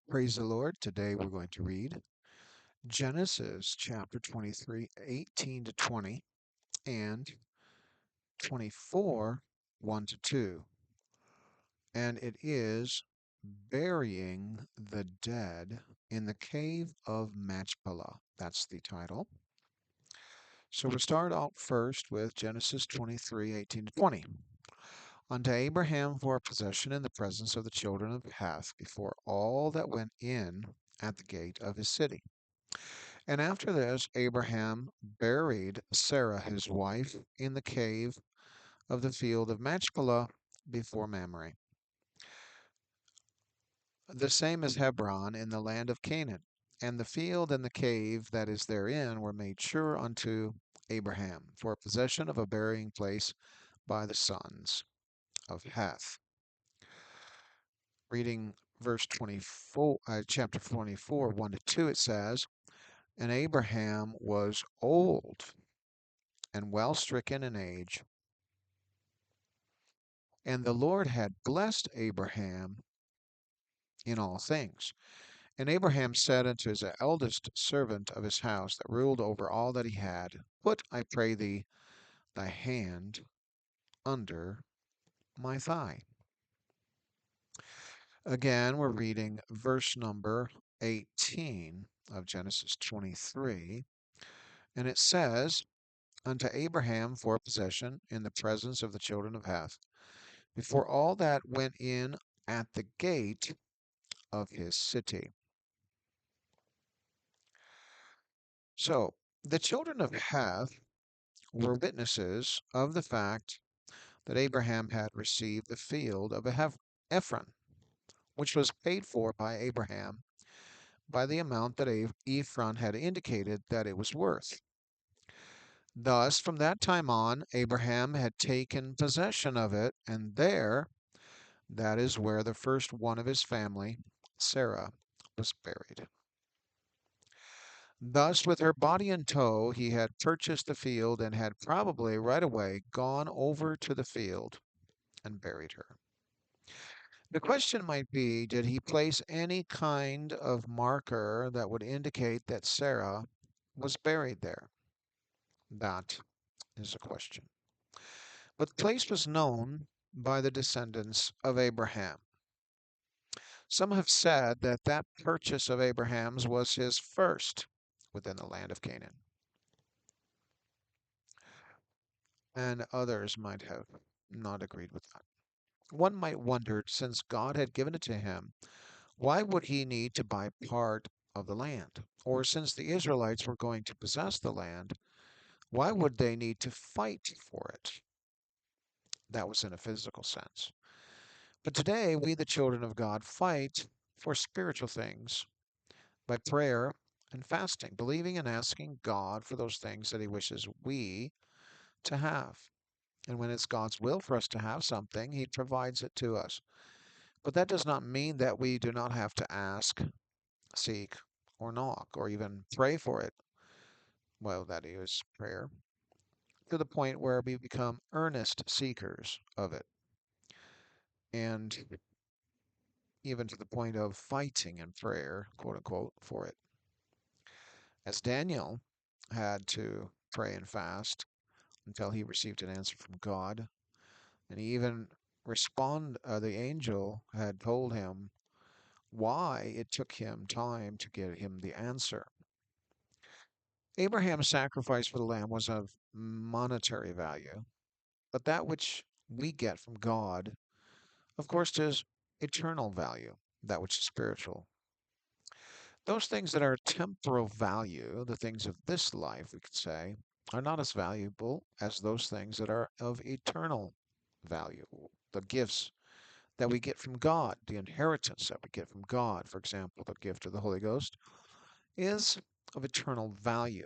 Praise the Lord. Today we're going to read Genesis chapter 23, 18 to 20, and 24, 1 to 2. And it is burying the dead in the cave of Machpelah. That's the title. So we'll start out first with Genesis 23, 18 to 20. Unto Abraham for a possession in the presence of the children of Heth before all that went in at the gate of his city. And after this, Abraham buried Sarah his wife in the cave of the field of Machpelah before Mamre. The same as Hebron in the land of Canaan. And the field and the cave that is therein were made sure unto Abraham for a possession of a burying place by the sons of Heth. Reading verse 24, chapter 24, 1 to 2, it says, And Abraham was old and well stricken in age, and the Lord had blessed Abraham in all things. And Abraham said unto his eldest servant of his house that ruled over all that he had, Put, I pray thee, thy hand under my thigh. Again, we're reading verse number 18 of Genesis 23, and it says, Unto Abraham for possession in the presence of the children of Heth, before all that went in at the gate of his city. So, the children of Heth were witnesses of the fact that Abraham had received the field of Ephron, which was paid for by Abraham by the amount that Ephron had indicated that it was worth. Thus, from that time on, Abraham had taken possession of it, and that is where the first one of his family, Sarah, was buried. Thus, with her body in tow, he had purchased the field and had probably right away gone over to the field and buried her. The question might be, did he place any kind of marker that would indicate that Sarah was buried there? That is a question. But the place was known by the descendants of Abraham. Some have said that that purchase of Abraham's was his first within the land of Canaan, and others might have not agreed with that. One might wonder, since God had given it to him, why would he need to buy part of the land? Or since the Israelites were going to possess the land, why would they need to fight for it? That was in a physical sense. But today, we, the children of God, fight for spiritual things by prayer and fasting, believing and asking God for those things that he wishes we to have. And when it's God's will for us to have something, he provides it to us. But that does not mean that we do not have to ask, seek, or knock, or even pray for it. Well, that is prayer, to the point where we become earnest seekers of it, and even to the point of fighting in prayer, quote unquote, for it. As Daniel had to pray and fast until he received an answer from God, and he even the angel had told him why it took him time to get him the answer. Abraham's sacrifice for the lamb was of monetary value, but that which we get from God, of course, is eternal value, that which is spiritual. Those things that are temporal value, the things of this life, we could say, are not as valuable as those things that are of eternal value. The gifts that we get from God, the inheritance that we get from God, for example, the gift of the Holy Ghost, is of eternal value.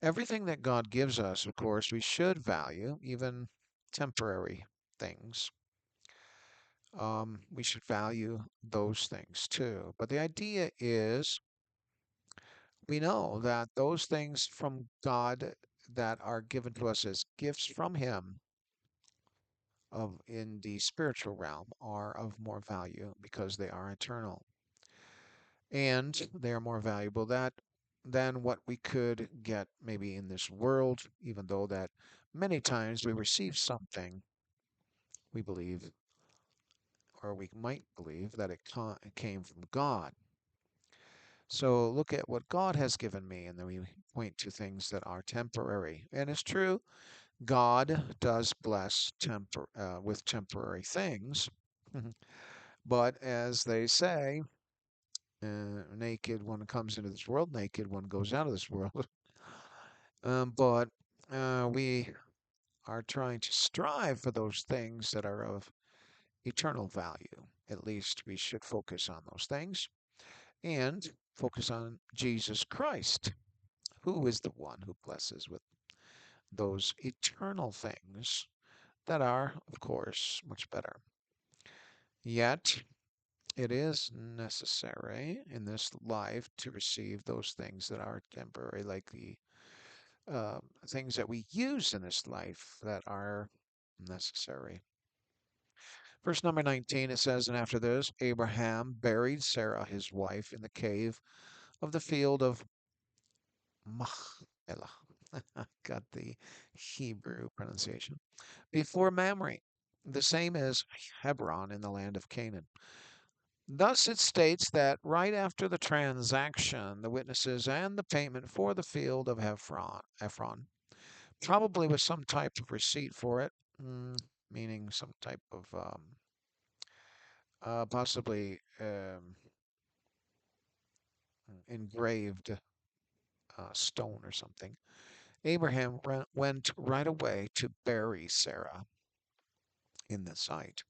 Everything that God gives us, of course, we should value, even temporary things. We should value those things too. But the idea is we know that those things from God that are given to us as gifts from Him of in the spiritual realm are of more value because they are eternal. and they are more valuable than what we could get maybe in this world, even though that many times we receive something we believe, or we might believe that it came from God. So look at what God has given me, and then we point to things that are temporary. And it's true, God does bless with temporary things. But as they say, naked one comes into this world, naked one goes out of this world. But we are trying to strive for those things that are of eternal value. At least we should focus on those things and focus on Jesus Christ, who is the one who blesses with those eternal things that are, of course, much better. Yet, it is necessary in this life to receive those things that are temporary, like the things that we use in this life that are necessary. Verse number 19, it says, "And after this, Abraham buried Sarah, his wife, in the cave of the field of Machpelah." Got the Hebrew pronunciation. Before Mamre, the same as Hebron in the land of Canaan. Thus it states that right after the transaction, the witnesses and the payment for the field of Ephron, probably with some type of receipt for it, meaning some type of possibly engraved stone or something. Abraham went right away to bury Sarah in the site.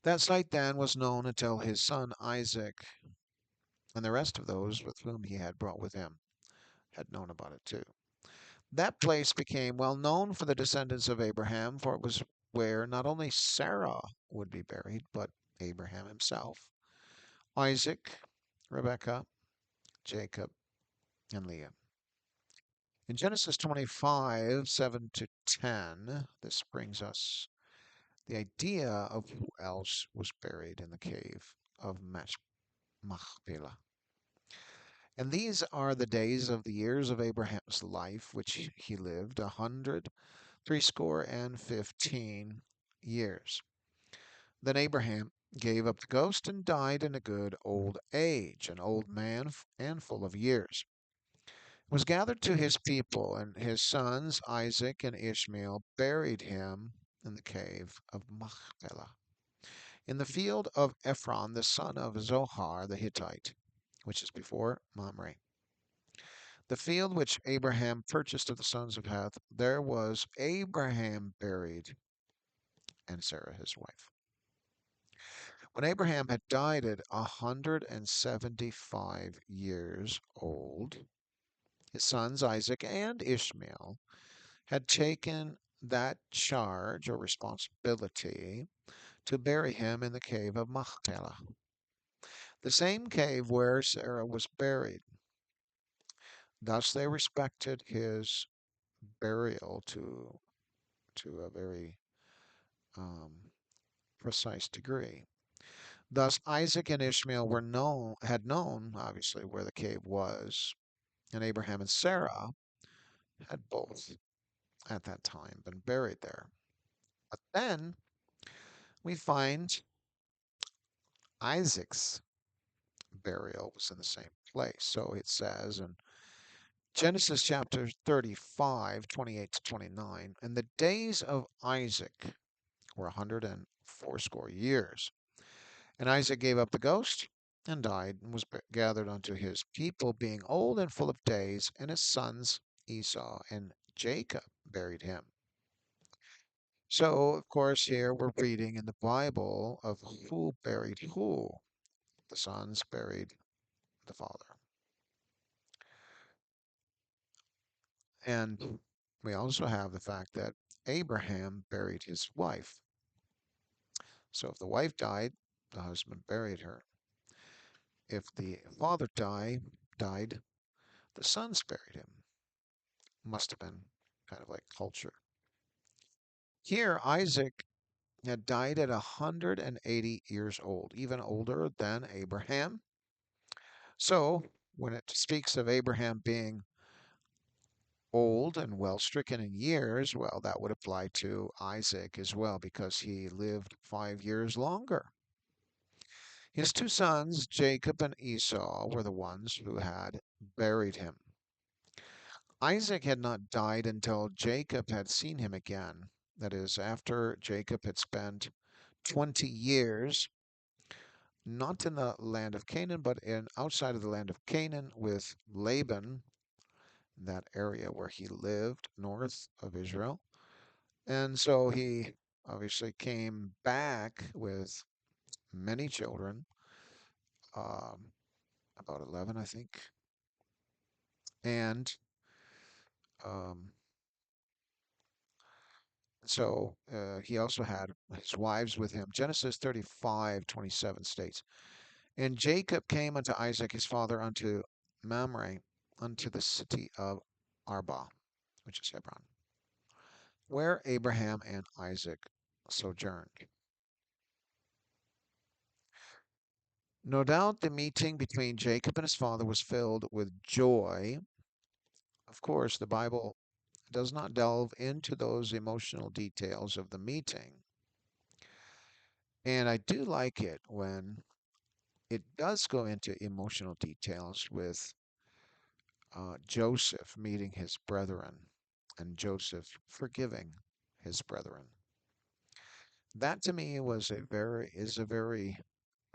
That site then was known until his son Isaac and the rest of those with whom he had brought with him had known about it too. That place became well known for the descendants of Abraham, for it was where not only Sarah would be buried, but Abraham himself, Isaac, Rebekah, Jacob, and Leah. In Genesis 25, 7 to 10, this brings us the idea of who else was buried in the cave of Machpelah. And these are the days of the years of Abraham's life, which he lived 100 threescore and 15 years. Then Abraham gave up the ghost and died in a good old age, an old man and full of years. Was gathered to his people, and his sons Isaac and Ishmael buried him in the cave of Machpelah, in the field of Ephron, the son of Zohar the Hittite, which is before Mamre. The field which Abraham purchased of the sons of Heth, there was Abraham buried, and Sarah his wife. When Abraham had died at 175 years old, his sons Isaac and Ishmael had taken that charge or responsibility to bury him in the cave of Machpelah, the same cave where Sarah was buried. Thus they respected his burial to a very um, precise degree. Thus Isaac and Ishmael had known, obviously, where the cave was, and Abraham and Sarah had both at that time been buried there. But then we find Isaac's burial was in the same place. So it says in Genesis chapter 35, 28 to 29, and the days of Isaac were 100 and fourscore years. And Isaac gave up the ghost and died, and was gathered unto his people, being old and full of days, and his sons Esau and Jacob buried him. So, of course, here we're reading in the Bible of who buried who. The sons buried the father. And we also have the fact that Abraham buried his wife. So if the wife died, the husband buried her. If the father died, the sons buried him. Must have been kind of like culture. Here, Isaac had died at 180 years old, even older than Abraham. So, when it speaks of Abraham being old and well stricken in years, well, that would apply to Isaac as well because he lived 5 years longer. His two sons, Jacob and Esau, were the ones who had buried him. Isaac had not died until Jacob had seen him again. That is, after Jacob had spent 20 years, not in the land of Canaan, but in outside of the land of Canaan with Laban, that area where he lived north of Israel. And so he obviously came back with many children, um, about 11, I think. And um, he also had his wives with him. Genesis 35:27 states, and Jacob came unto Isaac his father unto Mamre, unto the city of Arba, which is Hebron, where Abraham and Isaac sojourned. No doubt the meeting between Jacob and his father was filled with joy. Of course, the Bible does not delve into those emotional details of the meeting. And I do like it when it does go into emotional details with Joseph meeting his brethren and Joseph forgiving his brethren. That to me is a very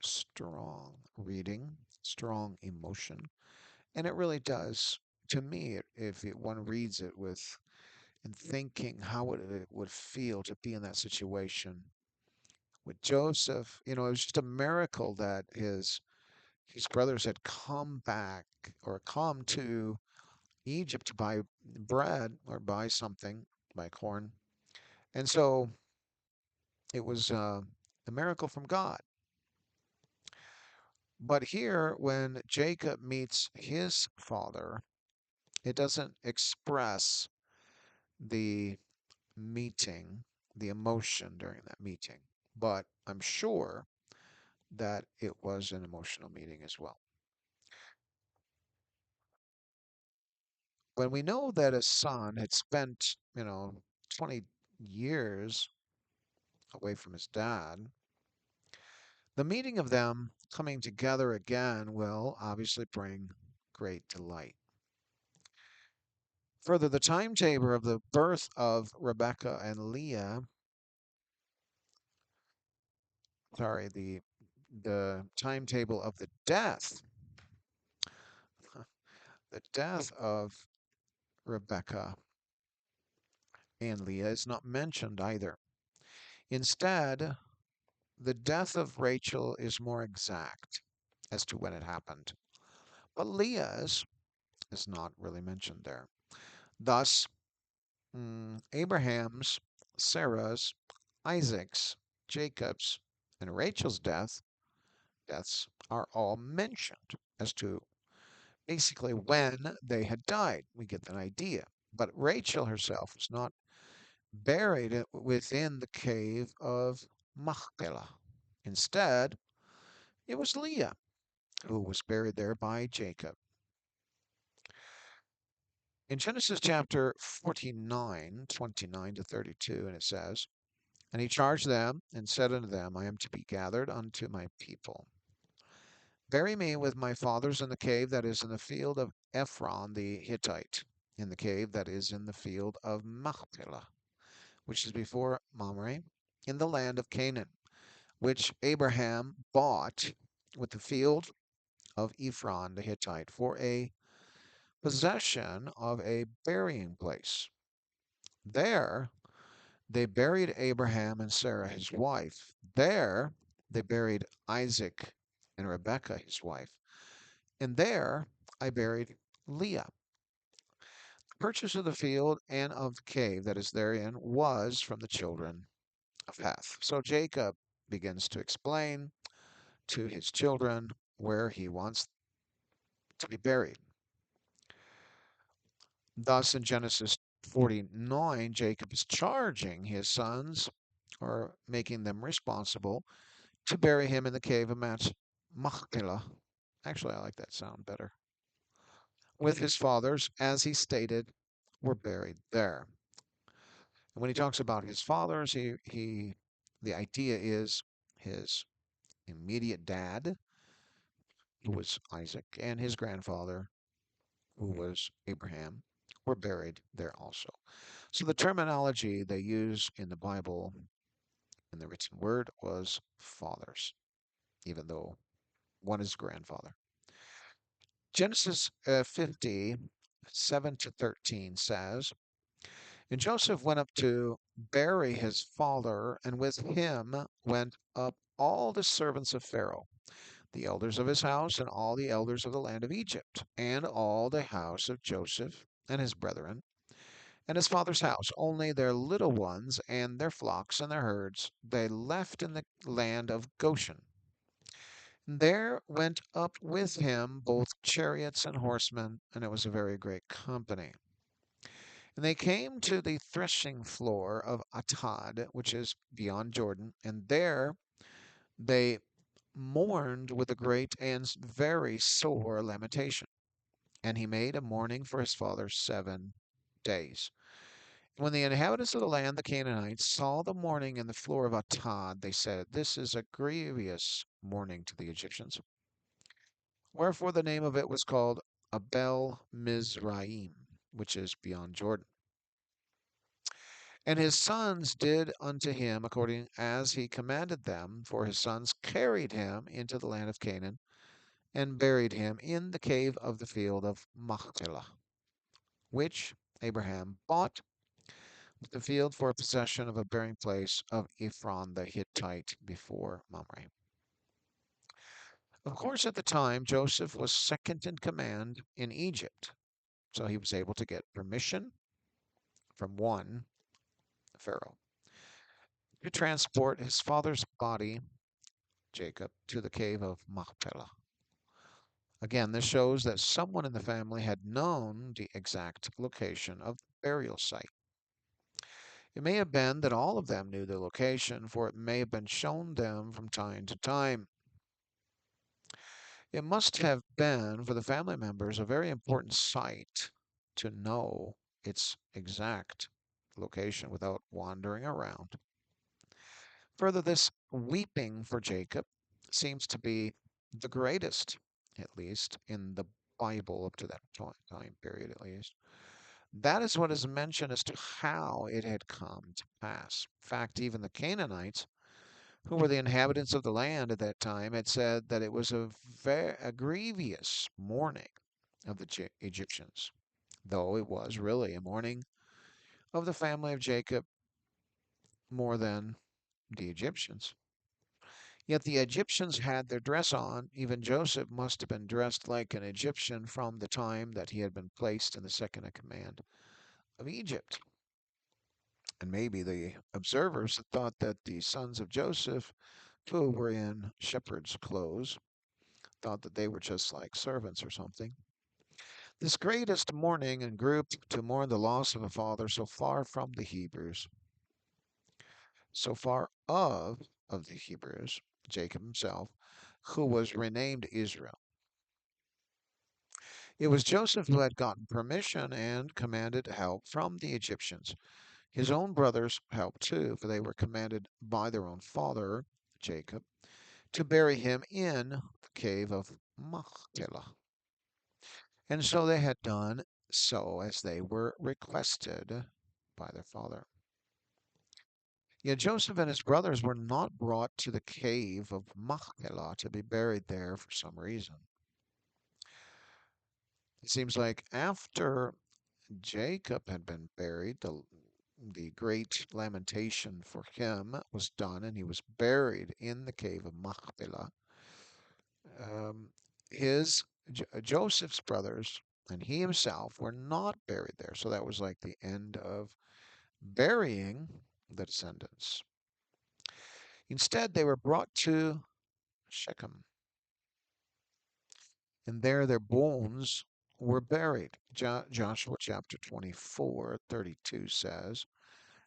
strong reading, strong emotion, and it really does. To me, one reads it with and thinking how it would feel to be in that situation with Joseph, it was just a miracle that his brothers had come back or come to Egypt to buy bread or buy something, buy corn. And so it was a miracle from God. But here, when Jacob meets his father, it doesn't express the meeting, the emotion during that meeting. But I'm sure that it was an emotional meeting as well. When we know that a son had spent, 20 years away from his dad, the meeting of them coming together again will obviously bring great delight. Further, the timetable of the birth of Rebecca and Leah, sorry, the timetable of the death of Rebecca and Leah is not mentioned either. Instead, the death of Rachel is more exact as to when it happened, but Leah's is not really mentioned there. Thus, Abraham's, Sarah's, Isaac's, Jacob's, and Rachel's deaths are all mentioned as to basically when they had died. We get an idea. But Rachel herself was not buried within the cave of Machpelah. Instead, it was Leah who was buried there by Jacob. In Genesis chapter 49, 29 to 32, and it says, and he charged them and said unto them, I am to be gathered unto my people. Bury me with my fathers in the cave that is in the field of Ephron the Hittite, in the cave that is in the field of Machpelah, which is before Mamre, in the land of Canaan, which Abraham bought with the field of Ephron the Hittite for a possession of a burying place. There they buried Abraham and Sarah his wife. There they buried Isaac and Rebekah his wife. And there I buried Leah. The purchase of the field and of the cave that is therein was from the children of Heth. So Jacob begins to explain to his children where he wants to be buried. Thus, in Genesis 49, Jacob is charging his sons or making them responsible to bury him in the cave of Machpelah, Actually, I like that sound better. With his fathers, as he stated, were buried there. And when he talks about his fathers, the idea is his immediate dad, who was Isaac, and his grandfather, who was Abraham, were buried there also. So the terminology they use in the Bible, in the written word, was fathers, even though one is grandfather. Genesis 50, 7 to 13 says, And Joseph went up to bury his father, and with him went up all the servants of Pharaoh, the elders of his house, and all the elders of the land of Egypt, and all the house of Joseph and his brethren, and his father's house. Only their little ones and their flocks and their herds they left in the land of Goshen. And there went up with him both chariots and horsemen, and it was a very great company. And they came to the threshing floor of Atad, which is beyond Jordan, and there they mourned with a great and very sore lamentation. And he made a mourning for his father 7 days. When the inhabitants of the land, the Canaanites, saw the mourning in the floor of Atad, they said, This is a grievous mourning to the Egyptians. Wherefore the name of it was called Abel Mizraim, which is beyond Jordan. And his sons did unto him according as he commanded them, for his sons carried him into the land of Canaan, and buried him in the cave of the field of Machpelah, which Abraham bought with the field for a possession of a burying place of Ephron the Hittite before Mamre. Of course, at the time, Joseph was second in command in Egypt, so he was able to get permission from one Pharaoh to transport his father's body, Jacob, to the cave of Machpelah. Again, this shows that someone in the family had known the exact location of the burial site. It may have been that all of them knew the location, for it may have been shown them from time to time. It must have been for the family members a very important site to know its exact location without wandering around. Further, this weeping for Jacob seems to be the greatest, at least in the Bible up to that time period, at least. That is what is mentioned as to how it had come to pass. In fact, even the Canaanites, who were the inhabitants of the land at that time, had said that it was a grievous mourning of the Egyptians, though it was really a mourning of the family of Jacob more than the Egyptians. Yet the Egyptians had their dress on. Even Joseph must have been dressed like an Egyptian from the time that he had been placed in the second in command of Egypt. And maybe the observers had thought that the sons of Joseph, who were in shepherd's clothes, thought that they were just like servants or something. This greatest mourning and group to mourn the loss of a father so far from the Hebrews, so far of the Hebrews, Jacob himself, who was renamed Israel. It was Joseph who had gotten permission and commanded help from the Egyptians. His own brothers helped too, for they were commanded by their own father, Jacob, to bury him in the cave of Machpelah. And so they had done so as they were requested by their father. Yet Joseph and his brothers were not brought to the cave of Machpelah to be buried there for some reason. It seems like after Jacob had been buried, the great lamentation for him was done, and he was buried in the cave of Machpelah. Um, his Joseph's brothers and he himself were not buried there, so that was like the end of burying the descendants. Instead, they were brought to Shechem, and there their bones were buried. Joshua chapter 24:32 says,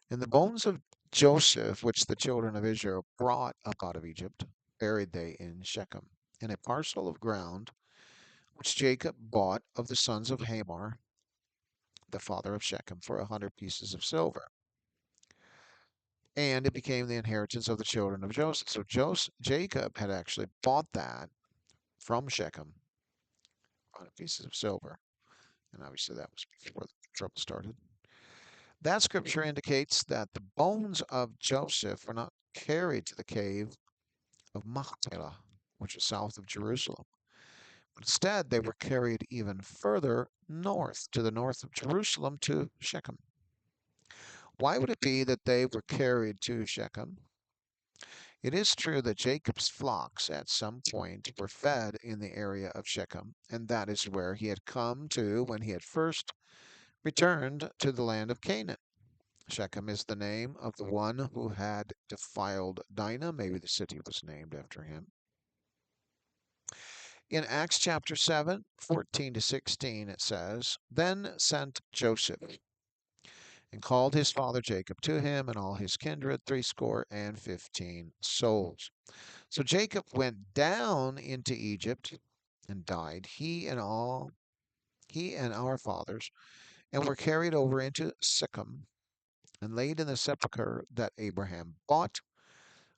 And the bones of Joseph, which the children of Israel brought up out of Egypt, buried they in Shechem, in a parcel of ground which Jacob bought of the sons of Hamor, the father of Shechem, for 100 pieces of silver. And it became the inheritance of the children of Joseph. So Jacob had actually bought that from Shechem, 100 pieces of silver. And obviously that was before the trouble started. That scripture indicates that the bones of Joseph were not carried to the cave of Machpelah, which is south of Jerusalem. But instead, they were carried even further north, to the north of Jerusalem, to Shechem. Why would it be that they were carried to Shechem? It is true that Jacob's flocks at some point were fed in the area of Shechem, and that is where he had come to when he had first returned to the land of Canaan. Shechem is the name of the one who had defiled Dinah. Maybe the city was named after him. In Acts chapter 7, 14 to 16, it says, Then sent Joseph, and called his father Jacob to him, and all his kindred, 75 souls. So Jacob went down into Egypt and died, he and our fathers, and were carried over into Shechem, and laid in the sepulchre that Abraham bought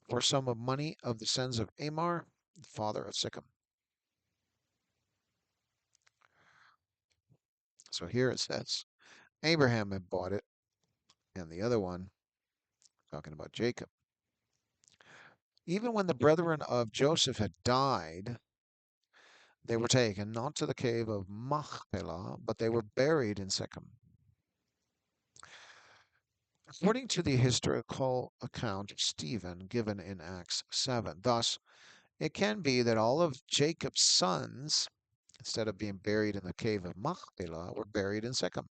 for some of money of the sons of Amor, the father of Shechem. So here it says, Abraham had bought it, and the other one, talking about Jacob. Even when the brethren of Joseph had died, they were taken not to the cave of Machpelah, but they were buried in Shechem. According to the historical account of Stephen given in Acts 7, thus it can be that all of Jacob's sons, instead of being buried in the cave of Machpelah, were buried in Shechem,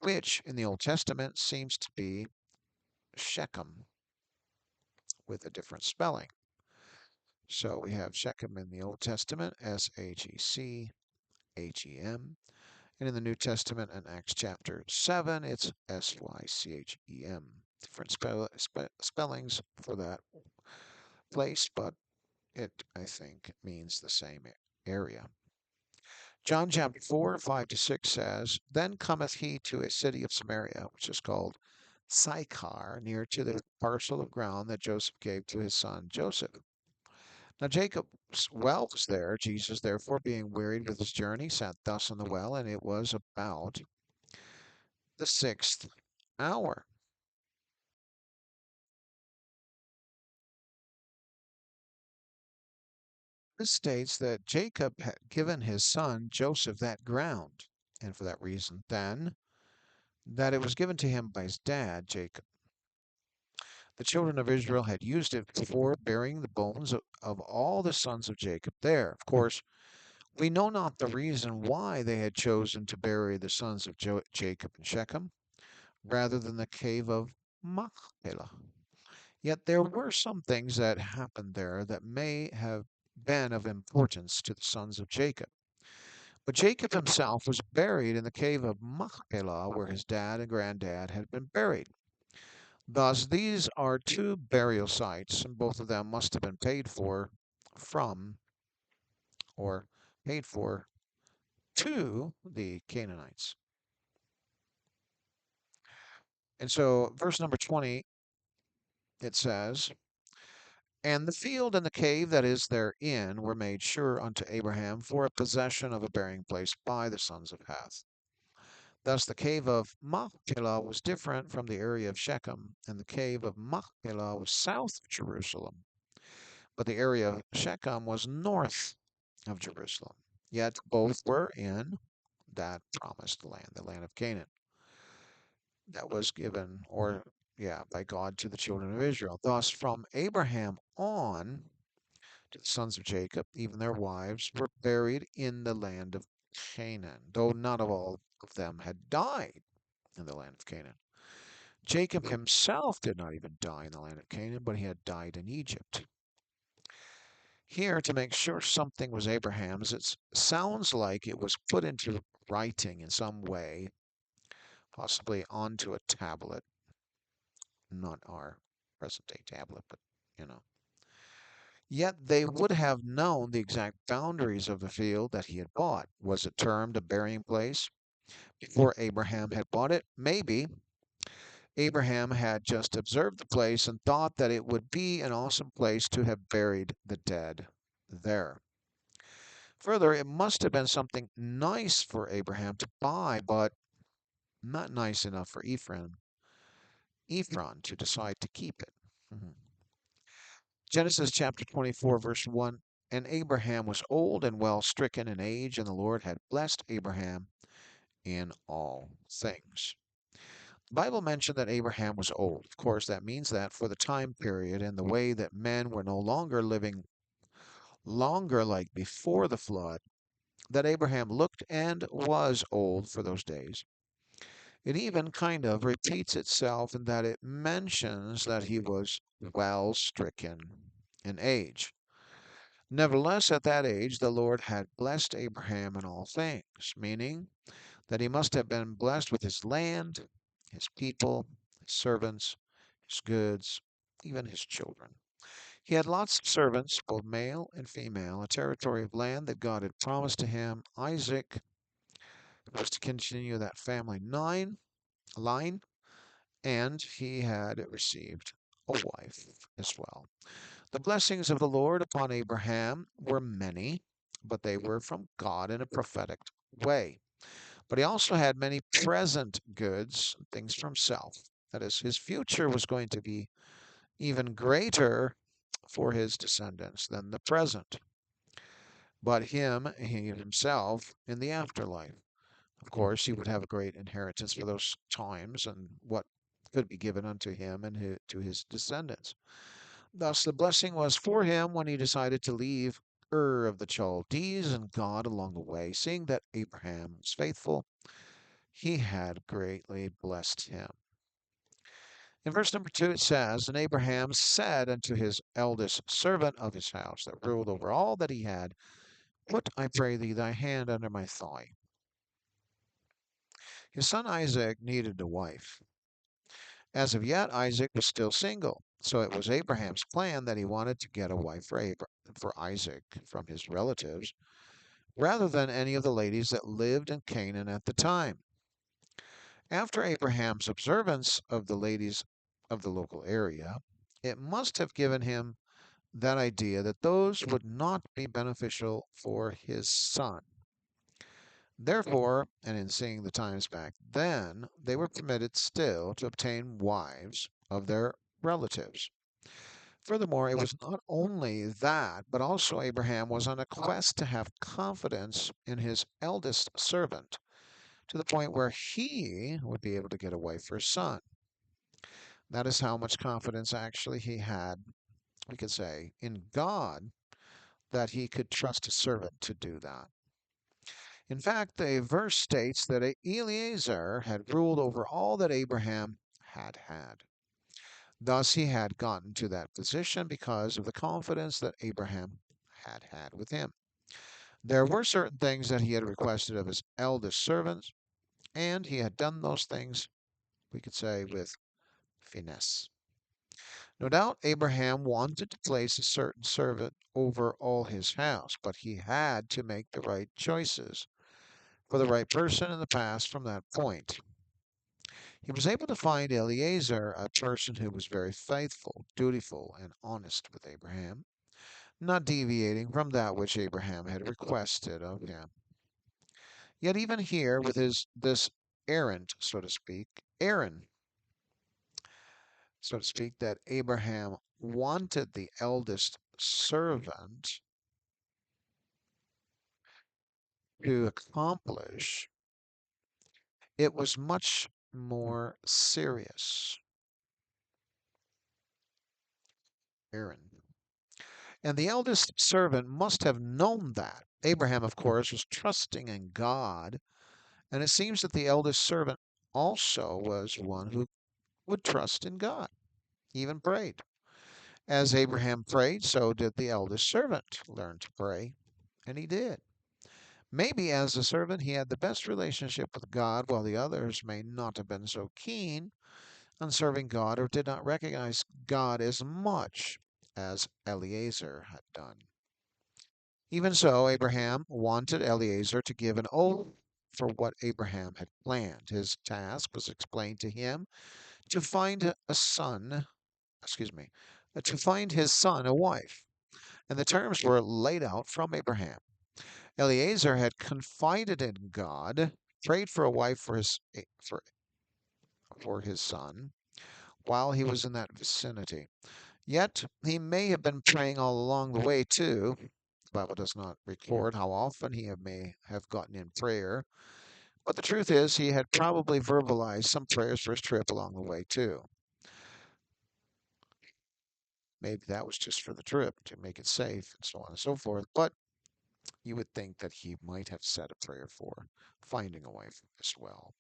which in the Old Testament seems to be Shechem with a different spelling. So we have Shechem in the Old Testament, Shechem, and in the New Testament in Acts chapter 7, it's Sychem. Different spellings for that place, but it, I think, means the same area. John chapter 4, 5 to 6 says, Then cometh he to a city of Samaria, which is called Sychar, near to the parcel of ground that Joseph gave to his son Joseph. Now Jacob's well was there. Jesus, therefore, being wearied with his journey, sat thus on the well, and it was about the 6th hour. This states that Jacob had given his son Joseph that ground, and for that reason, then, that it was given to him by his dad, Jacob. The children of Israel had used it before burying the bones of all the sons of Jacob there. Of course, we know not the reason why they had chosen to bury the sons of Jacob in Shechem, rather than the cave of Machpelah. Yet there were some things that happened there that may have been of importance to the sons of Jacob. But Jacob himself was buried in the cave of Machpelah, where his dad and granddad had been buried. Thus, these are two burial sites, and both of them must have been paid for from, or paid for to, the Canaanites. And so, verse number 20, it says, And the field and the cave that is therein were made sure unto Abraham for a possession of a burying place by the sons of Heth. Thus the cave of Machpelah was different from the area of Shechem, and the cave of Machpelah was south of Jerusalem, but the area of Shechem was north of Jerusalem. Yet both were in that promised land, the land of Canaan, that was given, or yeah, by God to the children of Israel. Thus, from Abraham on to the sons of Jacob, even their wives, were buried in the land of Canaan, though not all of them had died in the land of Canaan. Jacob himself did not even die in the land of Canaan, but he had died in Egypt. Here, to make sure something was Abraham's, it sounds like it was put into writing in some way, possibly onto a tablet, not our present day tablet, but you know. Yet they would have known the exact boundaries of the field that he had bought. Was it termed a burying place before Abraham had bought it? Maybe. Abraham had just observed the place and thought that it would be an awesome place to have buried the dead there. Further, it must have been something nice for Abraham to buy, but not nice enough for Ephron to decide to keep it. Mhm. Genesis chapter 24, verse 1. And Abraham was old and well stricken in age, and the Lord had blessed Abraham in all things. The Bible mentioned that Abraham was old. Of course, that means that for the time period and the way that men were no longer living longer like before the flood, that Abraham looked and was old for those days. It even kind of repeats itself in that it mentions that he was well stricken in age. Nevertheless, at that age, the Lord had blessed Abraham in all things, meaning that he must have been blessed with his land, his people, his servants, his goods, even his children. He had lots of servants, both male and female, a territory of land that God had promised to him. Isaac was to continue that family line, and he had received a wife as well. The blessings of the Lord upon Abraham were many, but they were from God in a prophetic way. But he also had many present goods, things for himself. That is, his future was going to be even greater for his descendants than the present. But he himself, in the afterlife. Of course, he would have a great inheritance for those times and what could be given unto him and to his descendants. Thus, the blessing was for him when he decided to leave Ur of the Chaldees, and God along the way, seeing that Abraham was faithful, he had greatly blessed him. In verse number 2, it says, And Abraham said unto his eldest servant of his house that ruled over all that he had, Put, I pray thee, thy hand under my thigh. His son Isaac needed a wife. As of yet, Isaac was still single, so it was Abraham's plan that he wanted to get a wife for Isaac from his relatives, rather than any of the ladies that lived in Canaan at the time. After Abraham's observance of the ladies of the local area, it must have given him that idea that those would not be beneficial for his son. Therefore, and in seeing the times back then, they were permitted still to obtain wives of their relatives. Furthermore, it was not only that, but also Abraham was on a quest to have confidence in his eldest servant to the point where he would be able to get a wife for his son. That is how much confidence actually he had, we could say, in God that he could trust a servant to do that. In fact, the verse states that Eliezer had ruled over all that Abraham had. Thus, he had gotten to that position because of the confidence that Abraham had with him. There were certain things that he had requested of his eldest servants, and he had done those things, we could say, with finesse. No doubt Abraham wanted to place a certain servant over all his house, but he had to make the right choices for the right person in the past from that point. He was able to find Eliezer, a person who was very faithful, dutiful, and honest with Abraham, not deviating from that which Abraham had requested of him. Yet even here, with this errand, so to speak, that Abraham wanted the eldest servant to accomplish, it was much more serious. Aaron. And the eldest servant must have known that. Abraham, of course, was trusting in God, and it seems that the eldest servant also was one who would trust in God, he even prayed. As Abraham prayed, so did the eldest servant learn to pray, and he did. Maybe as a servant, he had the best relationship with God, while the others may not have been so keen on serving God or did not recognize God as much as Eleazar had done. Even so, Abraham wanted Eleazar to give an oath for what Abraham had planned. His task was explained to him to find a son, excuse me, to find his son a wife, and the terms were laid out from Abraham. Eleazar had confided in God, prayed for a wife for his son while he was in that vicinity. Yet he may have been praying all along the way too. The Bible does not record how often may have gotten in prayer, but the truth is he had probably verbalized some prayers for his trip along the way too. Maybe that was just for the trip to make it safe and so on and so forth. But you would think that he might have said a prayer for finding a wife as well.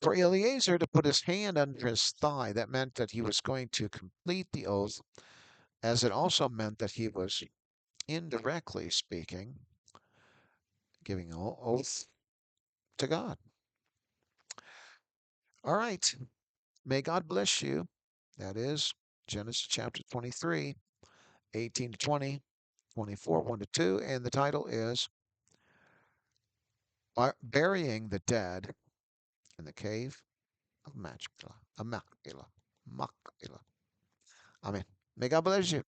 For Eleazar to put his hand under his thigh, that meant that he was going to complete the oath, as it also meant that he was indirectly speaking, giving an oath to God. All right. May God bless you. That is Genesis chapter 23, 18 to 20, 24, 1 to 2. And the title is Burying the Dead in the Cave of Machpelah. Machpelah. Machpelah. Amen. May God bless you.